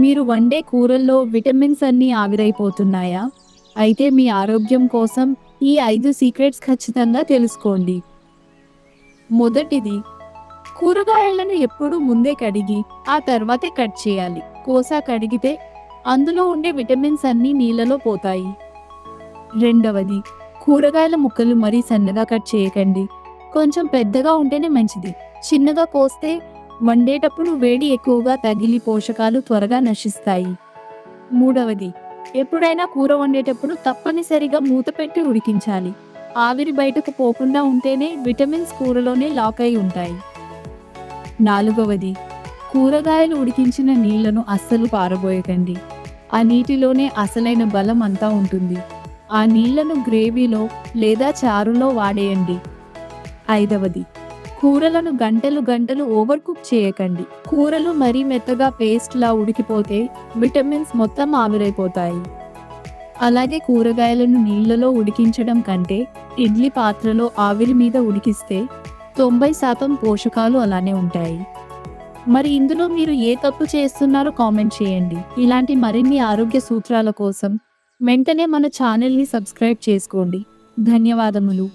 మీరు వండే కూరల్లో విటమిన్స్ అన్నీ ఆవిరైపోతున్నాయా? అయితే మీ ఆరోగ్యం కోసం ఈ 5 సీక్రెట్స్ ఖచ్చితంగా తెలుసుకోండి. మొదటిది, కూరగాయలను ఎప్పుడూ ముందే కడిగి ఆ తర్వాతే కట్ చేయాలి. కోసా కడిగితే అందులో ఉండే విటమిన్స్ అన్నీ నీళ్ళలో పోతాయి. రెండవది, కూరగాయల ముక్కలు మరీ సన్నగా కట్ చేయకండి. కొంచెం పెద్దగా ఉంటేనే మంచిది. చిన్నగా కోస్తే వండేటప్పుడు వేడి ఎక్కువగా తగిలి పోషకాలు త్వరగా నశిస్తాయి. మూడవది, ఎప్పుడైనా కూర వండేటప్పుడు తప్పనిసరిగా మూత పెట్టి ఉడికించాలి. ఆవిరి బయటకు పోకుండా ఉంటేనే విటమిన్స్ కూరలోనే లాక్ అయి ఉంటాయి. నాలుగవది, కూరగాయలు ఉడికించిన నీళ్లను అస్సలు పారబోయకండి. ఆ నీటిలోనే అసలైన బలం అంతా ఉంటుంది. ఆ నీళ్లను గ్రేవీలో లేదా చారులో వాడేయండి. ఐదవది, కూరలను గంటలు గంటలు ఓవర్ కుక్ చేయకండి. కూరలు మరీ మెత్తగా పేస్ట్లా ఉడికిపోతే విటమిన్స్ మొత్తం ఆవిరైపోతాయి. అలాగే కూరగాయలను నీళ్లలో ఉడికించడం కంటే ఇడ్లీ పాత్రలో ఆవిరి మీద ఉడికిస్తే 90% పోషకాలు అలానే ఉంటాయి. మరి ఇందులో మీరు ఏ తప్పు చేస్తున్నారో కామెంట్ చేయండి. ఇలాంటి మరిన్ని ఆరోగ్య సూత్రాల కోసం వెంటనే మన ఛానల్ని సబ్స్క్రైబ్ చేసుకోండి. ధన్యవాదములు.